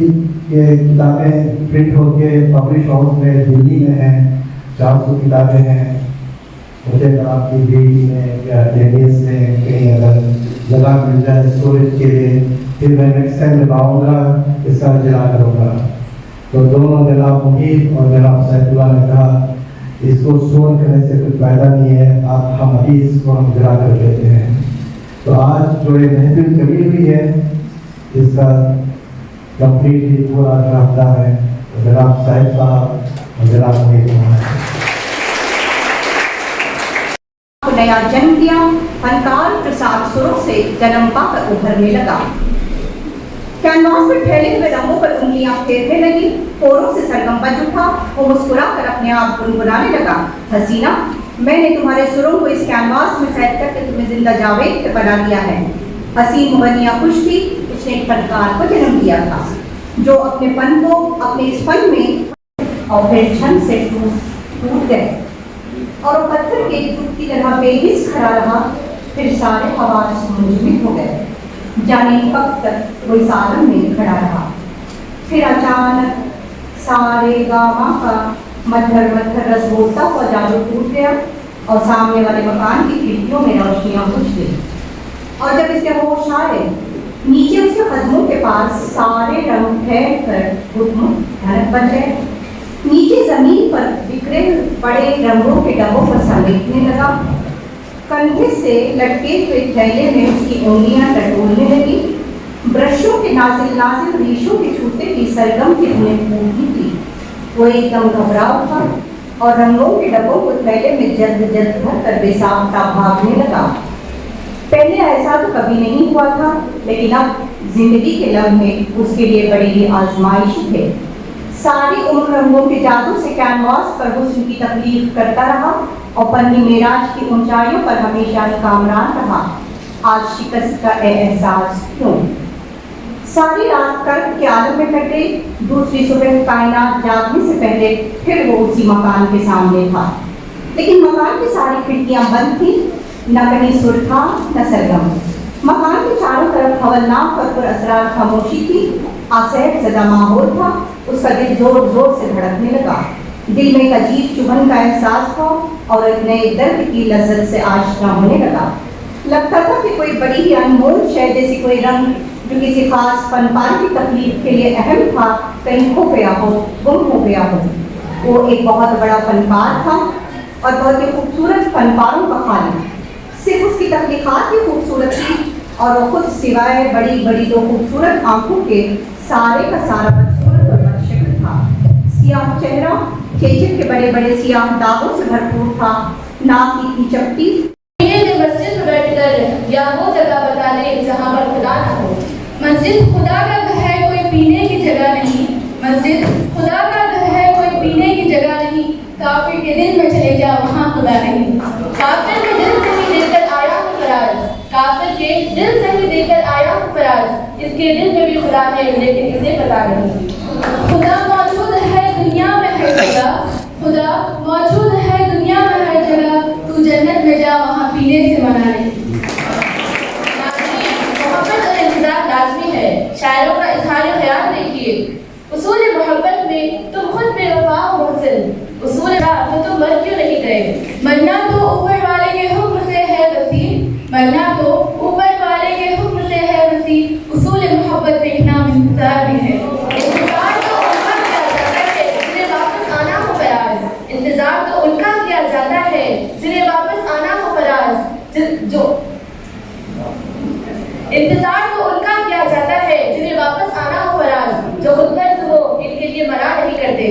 کہ کتابیں پرنٹ ہو کے پبلش ہاؤس میں دلی میں ہیں 400 کتابیں ہیں. مجھے آپ کی بیٹی میں یا ڈیلیس میں کہیں اگر جگہ مل جائے اسٹوریج کے لیے پھر میں نیکسٹ ٹائم جب آؤں گا اس کا اجرا کروں گا. تو دونوں جناب محیط اور جناب سیف اللہ نے کہا اس کو اسٹور کرنے سے کچھ فائدہ نہیں ہے آپ ہم ابھی اس کو ہم اجرا کر دیتے ہیں. تو آج جو یہ محفل کبھی ہوئی ہے اس کا کمپلیٹلی پورا رابطہ ہے جناب صاحب صاحب اور جناب محیط نیا جنم دیا. فنکار پرساد سروں سے جنم پا کر ابھرنے لگا. کینواس پر پھیلے ہوئے رنگوں پر انگلیاں پھیرنے لگی. پوروں سے سرگم بج اٹھا. وہ مسکرا کر اپنے آپ گنگنانے لگا. حسینہ میں نے تمہارے سروں کو اس کینواس میں پھیل کر کے تمہیں زندہ جاوید پہ بنا دیا ہے. حسین مغنیہ خوش تھی. اس نے ایک فنکار کو جنم دیا تھا جو اپنے فن کو اپنے اس فن میں اور پھر چھن سے ٹوٹ گئے اور وہ پتھر کے دودھ کی طرح بے حس کھڑا رہا. پھر سارے حواس منجمد ہو گئے. جانے وقت تک وہ اس عالم میں کھڑا رہا. پھر اچانک سارے گاما کا مدھر مدھر رس بولتا ہوا جادو ٹوٹ گیا اور سامنے والے مکان کی کھڑکیوں میں روشنیاں بجھ گئی. اور جب اس کے ہوش آئے نیچے اس کے قدموں کے پاس سارے رنگ پھیل کر گھٹن بن گئے. नीचे जमीन पर बिखरे पड़े रंगों के डब्बों को समेटने लगा। कंधे से लटके हुए थैले में उसकी उंगलियां टटोलने लगी। ब्रशों के नाजिल नाजिल रेशों के छूते की सरगम की उन्हें फूटी थी। वो एकदम घबराव था और रंगों के डब्बों को थैले में जल्द जल्द भर कर बेसाख्ता भागने लगा। पहले ऐसा तो कभी नहीं हुआ था, लेकिन अब जिंदगी के लम्हे उसके लिए बड़ी ही आजमाइश थे। सारी उम्र रंगों के जादू से कैनवास पर हुस्न की तकलीफ करता रहा और पन्नी मेराज की ऊंचाइयों पर हमेशा कामरान रहा। आज शिकस्त का एहसास क्यों? सारी रात कर्क के आलम में कट गई। दूसरी सुबह कायनात जागने से पहले फिर वो उसी मकान के सामने था, लेकिन मकान की सारी खिड़कियां बंद थी, न कहीं सुर था न सरगम। मकान के चारों तरफ हवलनाक और पुरअसरार खामोशी थी। आसैफ ज़दा माहौल था। उसका दिल जोर जोर से धड़कने लगा। दिल में एक अजीब चुभन का एहसास था और एक नए दर्द की लज्जत से आशना होने लगा। लगता था कि कोई बड़ी ही अनमोल शय जैसी कोई रंग जो किसी खास फनकार की तकलीफ के लिए अहम था, कहीं खो गया हो, गुम हो गया हो। वो एक बहुत बड़ा फनकार था और बहुत ही खूबसूरत फनकारों का खालिक। सिर्फ उसकी तख्लीकात ही खूबसूरत थी और वो खुद सिवाय बड़ी बड़ी दो खूबसूरत आंखों के सारे का सारा बदसूरत और बदशक्ल था। सियाह चेहरा चेचक के बड़े बड़े सियाह दागों से भरपूर था। नाक की इतनी चपटी। मस्जिद में बैठकर या वो जगह बता दे जहाँ पर खुदा न हो। मस्जिद खुदा का घर है, कोई पीने की जगह नहीं। मस्जिद खुदा का घर है, कोई पीने की जगह नहीं। काफिर के दिल में चले जाओ, वहाँ खुदा नहीं। काफिर के दिल से ही देकर आया हूँ फराज। काफिर के दिल से ही देकर आया हूँ फराज। इसके दिल में भी खुदा है, लेकिन इसे पता नहीं। खुदा मौजूद है दुनिया में हर जगह। खुदा मौजूद है दुनिया में हर जगह। तू जन्नत में जा, वहाँ पीने से मना नहीं। मोहब्बत और इंतजार लाजमी है। शायरों का इजहार ख्याल देखिए। उसूल मोहब्बत में तुम खुद बेवफा हो मोहसिन। उसूल तो तुम मर क्यों नहीं गए? मरना तो ऊपर वाले के हुक्म से है वसीम। मरना तो ऊपर वाले के हुक्म से है वसीम। उसूल मोहब्बत में एक नाम इंतजार भी है। इंतजार तो उनका किया जाता है जिन्हें वापस आना हो फराज। इंतजार तो उनका किया जाता है जिन्हें वापस आना हो फराज। जो इंतजार तो उनका किया जाता है जिन्हें वापस आना हो फराज। जो खुद गर्ज हो इनके लिए मना नहीं करते।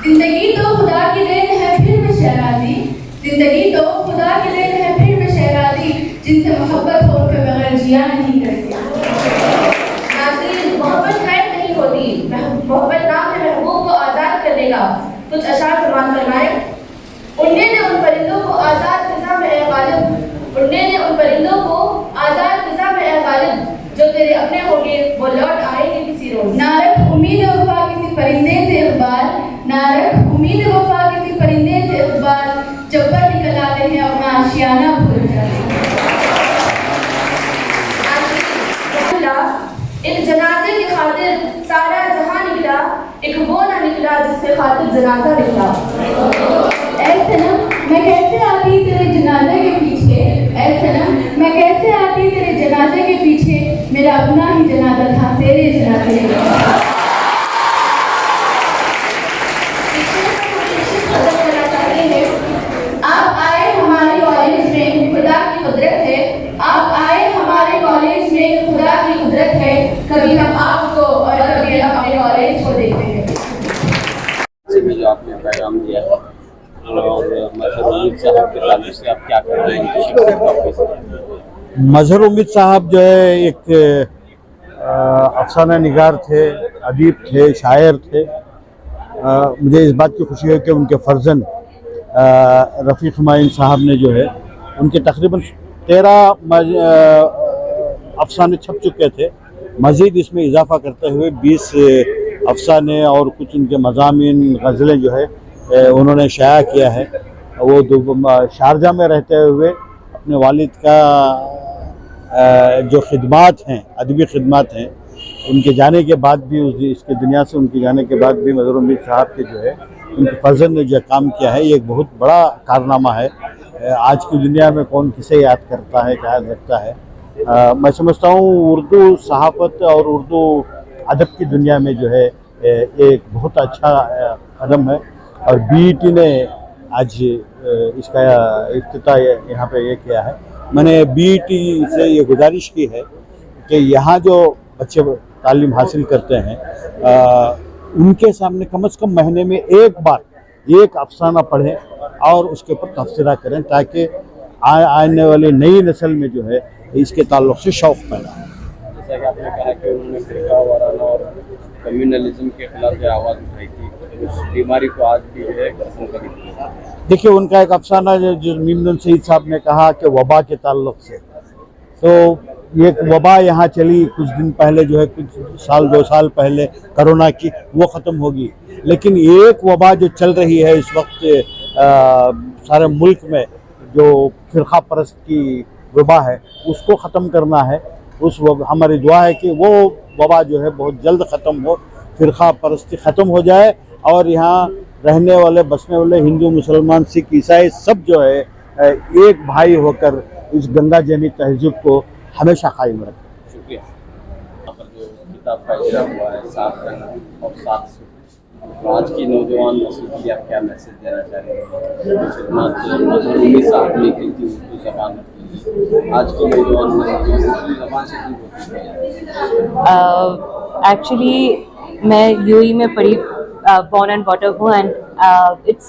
जिंदगी तो खुदा की देन है फिर भी शहनाजी। जिंदगी तो खुदा की देन है फिर भी शहनाजी। जिनसे मोहब्बत हो उनके बगैर जिया नहीं करती। नाज़रीन, मोहब्बत खैर नहीं होती। मोहब्बत नाम है महबूब को आज़ाद करने का। कुछ अशार ज़बान फरमाए। उड़ने ने उन परिंदों को आज़ाद फिज़ा में ए गालिब। उड़ने ने उन परिंदों को आज़ाद फिज़ा में ए गालिब। जो तेरे अपने होंगे वो लौट आएंगे किसी रोज। ना रख उम्मीद वफा किसी परिंदे से इक़बाल। ना रख उम्मीद वफा किसी परिंदे से इक़बाल। जब पर निकल आते हैं अपना आशियाना भूल जाते हैं। एक जनाजे की खातिर सारा जहां निकला, एक वो ना निकला जिसके खातिर जनाजा निकला। ऐसे ना मैं कैसे आती तेरे जनाजे के पीछे। ऐसे ना मैं कैसे आती तेरे जनाजे के पीछे। मेरा अपना ही जनाजा था तेरे जनाजे में। आप आए हमारे कॉलेज में, खुदा की कुदरत है। आप आए हमारे कॉलेज में, खुदा की कुदरत है। कभी हम आपको और कभी अपने कॉलेज को देखते हैं। जो आपने पैगाम दिया है और मजहर उम्मीद साहब के ताल्लुक से आप क्या कर रहे हैं? मजहर उम्मीद साहब जो है एक अफसाना निगार थे, अदीब थे, शायर थे। मुझे इस बात की खुशी है कि उनके फर्जन रफ़ीक हुमायूं साहब ने जो है उनके तकरीबन 13 अफसाने छप चुके थे। मज़ीद इसमें इजाफ़ा करते हुए 20 अफसाने और कुछ उनके मज़ामीन गज़लें जो है उन्होंने शाया किया है। वो शारजा में रहते हुए अपने वालिद का जो खिदमात हैं, अदबी खिदमात हैं, उनके जाने के बाद भी इसके दुनिया से उनके जाने के बाद भी मजहर उम्मीद साहब के जो है उनके फर्जन ने जो काम किया है, ये एक बहुत बड़ा कारनामा है। आज की दुनिया में कौन किसे याद करता है, क्या रखता है। मैं समझता हूँ उर्दू सहाफ़त और उर्दू अदब की दुनिया में जो है एक बहुत अच्छा कदम है। اور BET نے آج اس کا افتتاح یہاں پہ یہ کیا ہے. میں نے BET سے یہ گزارش کی ہے کہ یہاں جو بچے تعلیم حاصل کرتے ہیں ان کے سامنے کم از کم مہینے میں ایک بار ایک افسانہ پڑھیں اور اس کے اوپر تبصرہ کریں تاکہ آنے والی نئی نسل میں جو ہے اس کے تعلق سے شوق پیدا ہو. جیسا کہ آپ نے کہا کہ انہوں نے فرقہ وارانہ اور کمیونلزم کے خلاف جو آواز اٹھائی تھی، اس بیماری کو آج بھی جو ہے ختم کری تھی. دیکھیے ان کا ایک افسانہ جو میمن سعید صاحب نے کہا کہ وبا کے تعلق سے، تو یہ وبا یہاں چلی کچھ دن پہلے جو ہے کچھ سال 2 سال پہلے کرونا کی، وہ ختم ہوگی. لیکن ایک وبا جو چل رہی ہے اس وقت سارے ملک میں، جو فرقہ پرست کی وبا ہے، اس کو ختم کرنا ہے. ہماری دعا ہے کہ وہ وبا جو ہے بہت جلد ختم ہو، فرقہ پرستی ختم ہو جائے اور یہاں رہنے والے بسنے والے ہندو مسلمان سکھ عیسائی سب جو ہے ایک بھائی ہو کر اس گنگا جمنی تہذیب کو ہمیشہ قائم رکھیں. شکریہ. یہاں پر جو کتاب کا اجرا ہوا ہے 7 رنگ اور 7 سر، تو آج کی نوجوان نسل کے لیے آپ کیا میسج دینا چاہ رہے ہیں؟ مظہر صاحب نے کی تھی اردو زبان کی، آج کی نوجوان نسل اردو زبان سے دور ہوتی ہے. ایکچولی میں UAE میں پڑھی born and brought up ہوں and it's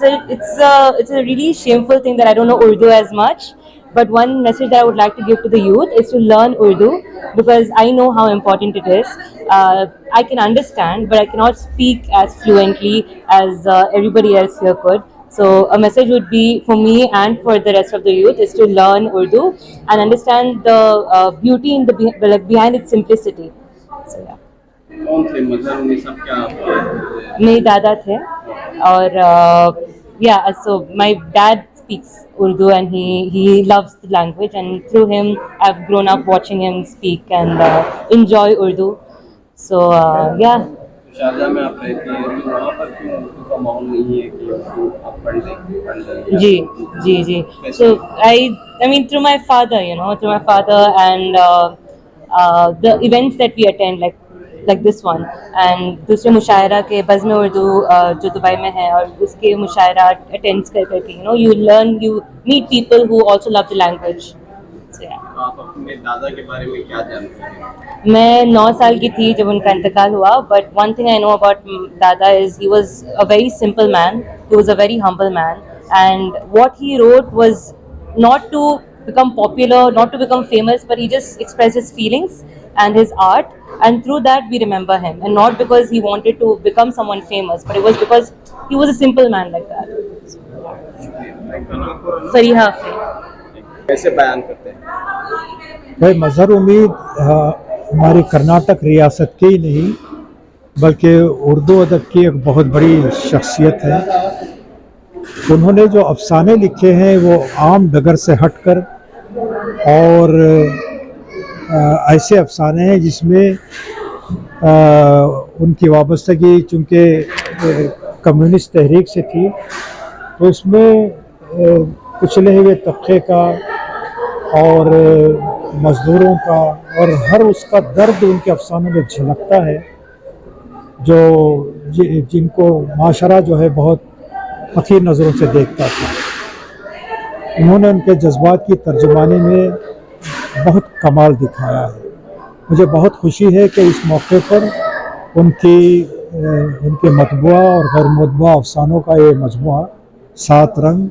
a really shameful thing that I don't know Urdu as much. But one message that I would like to give to the youth is to learn Urdu, because I know how important it is. I can understand, but I cannot speak as fluently as everybody else here could. So a message would be for me and for the rest of the youth is to learn Urdu and understand the beauty in behind its simplicity. So yeah. کون تھے مظہر صاحب؟ کیا آپ کے میرے دادا تھے اور so my dad speaks Urdu and he loves the language, and through him I've grown up watching him speak and enjoy Urdu. So yeah. Sharjah میں آپ رہتی ہیں تو وہاں پر کیوں اردو کا ماحول نہیں ہے کہ اردو آپ پڑھ لیں؟ جی. So I mean through my father, and the events that we attend like this one, and دوسرے مشاعرہ کے بزم اردو جو دبئی میں ہے اور اس کے مشاعرہ اٹینڈ کر کے you learn, you meet people who also love the language. So yeah. آپ اپنے دادا کے بارے میں کیا جانتے ہیں؟ میں 9 سال کی تھی جب ان کا انتقال ہوا, but one thing I know about Dada is he was a very simple man, he was a very humble man, and what he wrote was not to become popular, not to become famous, but he just expressed his feelings and his art, and through that we remember him, and not because he wanted to become someone famous, but it was because he was a simple man like that. Fariha کیسے بیان کرتے ہیں؟ بھائی مظہر امید ہماری کرناٹک ریاست کے ہی نہیں بلکہ اردو ادب کی ایک بہت بڑی شخصیت ہے. انہوں نے جو افسانے لکھے ہیں وہ عام ڈگر سے ہٹ کر اور ایسے افسانے ہیں جس میں ان کی وابستگی چونکہ کمیونسٹ تحریک سے تھی, تو اس میں کچلے ہوئے طبقے کا اور مزدوروں کا اور ہر اس کا درد ان کے افسانوں میں جھلکتا ہے, جو جن کو معاشرہ جو ہے بہت فقیر نظروں سے دیکھتا تھا. انہوں نے ان کے جذبات کی ترجمانی میں بہت کمال دکھایا ہے. مجھے بہت خوشی ہے کہ اس موقع پر ان کے مطبوعہ اور غیر مطبوعہ افسانوں کا یہ مجموعہ 7 رنگ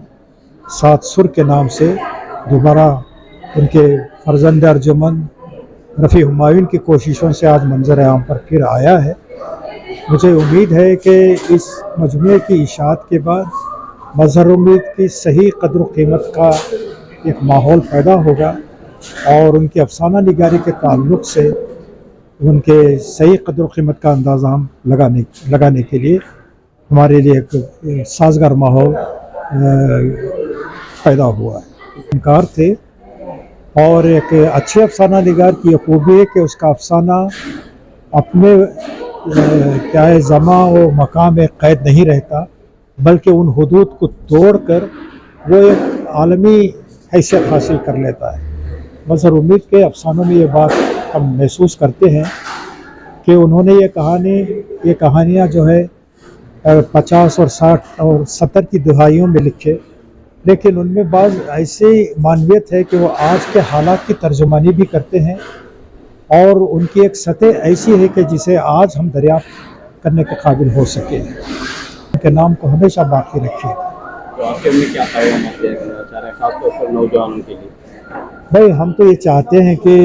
7 سر کے نام سے دوبارہ ان کے فرزند ارجمند رفیع ہمایون کی کوششوں سے آج منظر عام پر پھر آیا ہے. مجھے امید ہے کہ اس مجموعے کی اشاعت کے بعد مظہر امید کی صحیح قدر و قیمت کا ایک ماحول پیدا ہوگا, اور ان کی افسانہ نگاری کے تعلق سے ان کے صحیح قدر و قیمت کا اندازہ ہم لگانے کے لیے ہمارے لیے ایک سازگار ماحول پیدا ہوا ہے. فنکار تھے اور ایک اچھے افسانہ نگار کی یہ خوبی ہے کہ اس کا افسانہ اپنے کیا ہے زماں و مقام میں قید نہیں رہتا, بلکہ ان حدود کو توڑ کر وہ ایک عالمی حیثیت حاصل کر لیتا ہے. مظہر امید کے افسانوں میں یہ بات ہم محسوس کرتے ہیں کہ انہوں نے یہ کہانیاں جو ہے 50 और 60 और 70 की दहाइयों में लिखे, लेकिन उनमें बाज़ ऐसी मानवियत है कि वो आज के हालात की तर्जुमानी भी करते हैं और उनकी एक सतह ऐसी है कि जिसे आज हम दरियाफ्त करने के काबिल हो सके। उनके नाम को हमेशा बाकी रखें। तो आखिर में क्या पैगाम आप देना चाह रहे हैं खासतौर पर नौजवानों के लिए? भाई हम तो ये चाहते हैं कि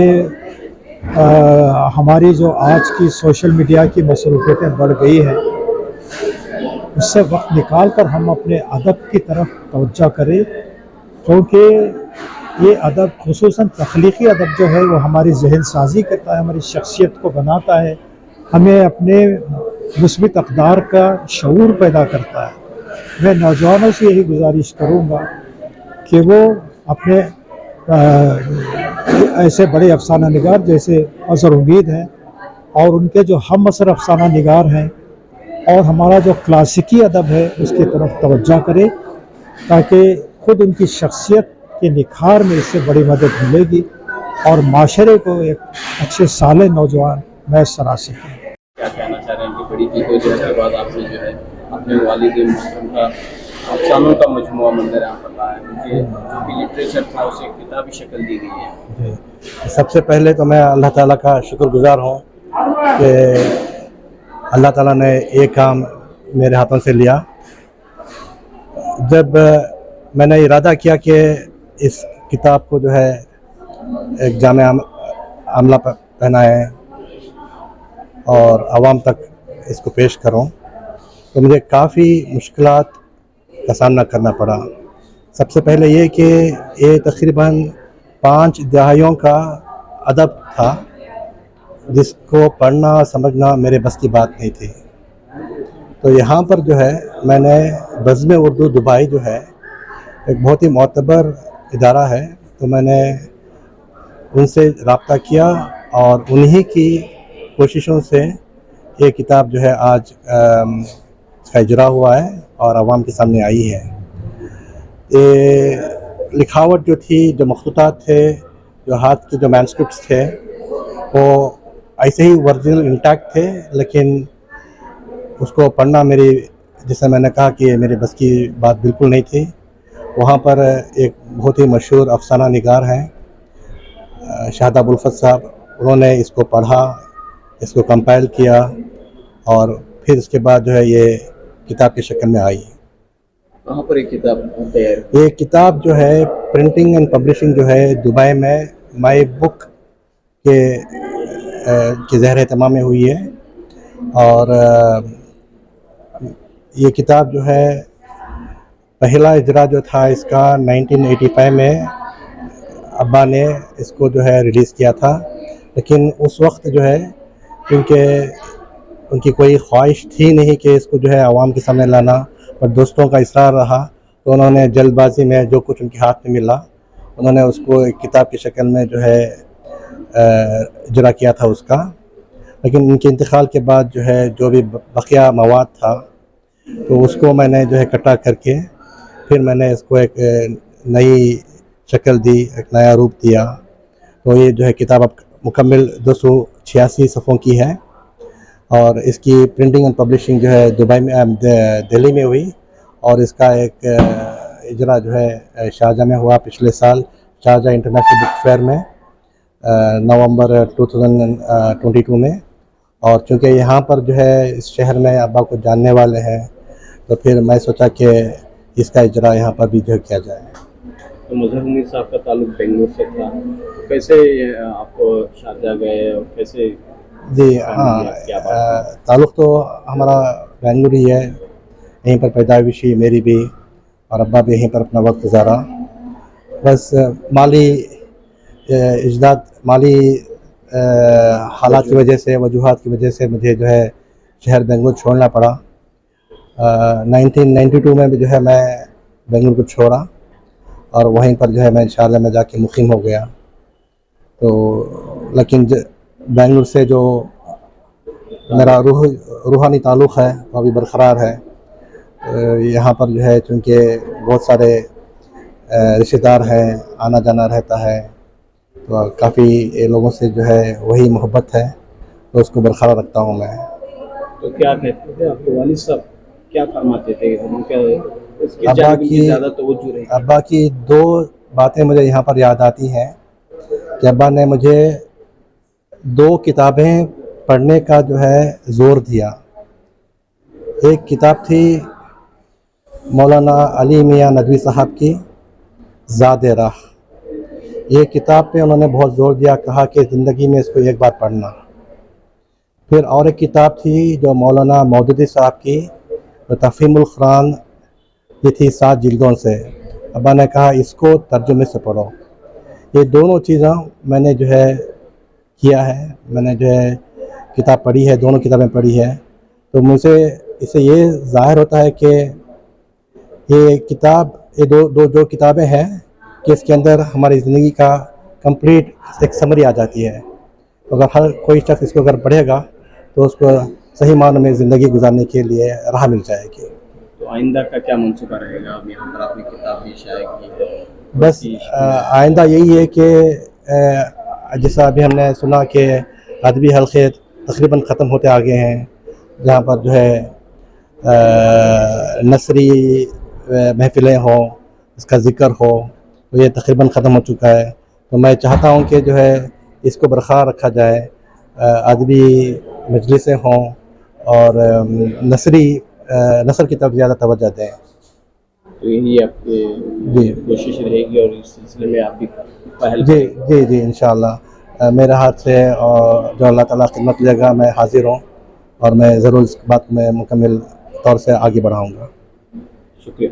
हमारी जो आज की सोशल मीडिया की मसरूफियतें बढ़ गई हैं, उससे वक्त निकाल कर हम अपने अदब की तरफ तवज्जो करें, क्योंकि ये अदब खुसूसन तख्लीकी अदब जो है वो हमारी जहन साजी करता है, हमारी शख्सियत को बनाता है, हमें अपने मुस्बित अक़दार का शऊर पैदा करता है। मैं नौजवानों से यही गुजारिश करूँगा कि वो अपने ऐसे बड़े अफसाना निगार जैसे अज़हर उम्मीद हैं और उनके जो हम असर अफसाना निगार हैं और हमारा जो क्लासिकी अदब है उसकी तरफ तवज्जो करें, ताकि ख़ुद उनकी शख्सियत के निखार में इससे बड़ी मदद मिलेगी और माशरे को एक अच्छे साले नौजवान मैसर आ सकें। क्या कहना चाह रहे हैं कि बड़ी चीज़ के बाद आपने जो है अपने वालिद मोहतरम का अफसानों का मजमुआ मंदिर यहाँ पर लाया है, उनके जो भी लिटरेचर था उसे किताबी शक्ल दी गई है। सबसे पहले तो मैं अल्लाह ताला का शुक्रगुजार हूँ कि अल्लाह ताला ने ये काम मेरे हाथों से लिया। जब मैंने इरादा किया कि इस किताब को जो है एक जामे आमला पहनाए और आवाम तक इसको पेश करूं, तो मुझे काफ़ी मुश्किलात का सामना करना पड़ा। सबसे पहले ये कि ये तकरीबन 5 दहाइयों का अदब था जिसको पढ़ना समझना मेरे बस की बात नहीं थी। तो यहाँ पर जो है मैंने बज़्म उर्दू दुबई जो है एक बहुत ही मोतबर इदारा है, तो मैंने उनसे रब्ता किया और उन्हीं की कोशिशों से ये किताब जो है आज इसका इजरा हुआ है और आवाम के सामने आई है। ये लिखावट जो थी, जो मखतूतात थे, जो हाथ के जो मैनस्क्रिप्ट्स थे, वो ऐसे ही ओरिजिनल इंटैक्ट थे, लेकिन उसको पढ़ना मेरी, जैसे मैंने कहा कि मेरे बस की बात बिल्कुल नहीं थी। वहाँ पर एक बहुत ही मशहूर अफसाना निगार हैं शादाब उल्फत साहब, उन्होंने इसको पढ़ा, इसको कंपाइल किया और फिर उसके बाद जो है ये किताब की शक्ल में आई। कहाँ पर एक किताब तैयार? ये किताब जो है प्रिंटिंग एंड पब्लिशिंग जो है दुबई में माई बुक के ज़हर एहतमाम में हुई है। और ये किताब जो है पहला इजरा जो था इसका 1985 में अब्बा ने इसको जो है रिलीज़ किया था, लेकिन उस वक्त जो है क्योंकि उनकी कोई ख्वाहिश थी नहीं कि इसको जो है आवाम के सामने लाना, और दोस्तों का इसरार रहा, तो उन्होंने जल्दबाजी में जो कुछ उनके हाथ में मिला उन्होंने उसको एक किताब की शक्ल में जो है इजरा किया था उसका। लेकिन उनके इंतकाल के बाद जो है जो भी बकिया मवाद था तो उसको मैंने जो है इकट्ठा करके फिर मैंने इसको एक नई शक्ल दी, एक नया रूप दिया। तो ये जो है किताब अब मुकम्मल 286 सफ़ों की है और इसकी प्रिंटिंग एंड पब्लिशिंग जो है दुबई में दिल्ली में हुई और इसका एक इजरा जो है शारजा में हुआ पिछले साल शारजा इंटरनेशनल बुक फेयर में नवंबर 2022 में। और चूँकि यहाँ पर जो है इस शहर में अब्बा को जानने वाले हैं तो फिर मैं सोचा कि इसका इजरा यहाँ पर भी जो किया जाए। तो मज़हर उम्मीद साहब का ताल्लुक बेंगलुरु से था, तो कैसे आप शारजा गए और कैसे? जी हाँ, ताल्लुक़ तो हमारा बेंगलुरु ही है, यहीं पर पैदाइशी मेरी भी, और अब्बा भी यहीं पर अपना वक्त गुजारा। बस माली इजदाद, माली हालात की वजह से, वजूहात की वजह से मुझे जो है शहर बेंगलुरु छोड़ना पड़ा। 1992 में भी जो है मैं बेंगलुरु को छोड़ा और वहीं पर जो है मैं शारजा में जाके मुकीम हो गया। तो लेकिन बेंगलुरु से जो मेरा रूहानी ताल्लुक़ है वो अभी बरक़रार है। यहाँ पर जो है चूँकि बहुत सारे रिश्तेदार हैं, आना जाना रहता है, तो काफ़ी लोगों से जो है वही मोहब्बत है, तो उसको बरक़रार रखता हूँ मैं। तो क्या कहते थे आपके वालिद साहब, क्या फरमाते थे उनका उसकी अब्बा जानब की की ज़्यादा तवज्जो रही? अब्बा की दो बातें मुझे यहाँ पर याद आती हैं कि अब्बा ने मुझे दो किताबें पढ़ने का जो है ज़ोर दिया। एक किताब थी मौलाना अली मियाँ नदवी साहब की ज़ाद राह। ये किताब पे उन्होंने बहुत ज़ोर दिया, कहा कि ज़िंदगी में इसको एक बार पढ़ना। फिर और एक किताब थी जो मौलाना मौदूदी साहब की तफ़हीमुल क़ुरान, ये थी 7 जिल्दों से। अब्बा ने कहा इसको तर्जुमे से पढ़ो। ये दोनों चीज़ें मैंने जो है किया है, मैंने जो है किताब पढ़ी है, दोनों किताबें पढ़ी है। तो मुझे इससे ये ज़ाहिर होता है कि ये किताब, ये दो किताबें हैं कि इसके अंदर हमारी ज़िंदगी का कंप्लीट एक समरी आ जाती है। अगर हर कोई शख्स इसको अगर पढ़ेगा तो उसको सही मानों में ज़िंदगी गुजारने के लिए राह मिल जाएगी। तो आइंदा का क्या मंसूबा रहेगा? अब यहाँ पर आपने किताब भी शाये की है, बस आइंदा यही है कि जैसा अभी हमने सुना कि अदबी हल्के तकरीबन ख़त्म होते आ गए हैं, जहाँ पर जो है नसरी महफ़िलें हों, इसका ज़िक्र हो, तो ये तकरीबन ख़त्म हो चुका है। तो मैं चाहता हूँ कि जो है इसको बरक़रार रखा जाए, अदबी मजलिसें हों और नसर की तरफ ज़्यादा तवज्जो दें। तो यही आपकी कोशिश रहेगी और इस सिलसिले में आप भी पहल जी जी जी इंशाअल्लाह मेरे हाथ से और जो अल्लाह ताला खिदमत देगा मैं हाजिर हूँ और मैं ज़रूर इस बात में मुकम्मल तौर से आगे बढ़ाऊँगा। शुक्रिया।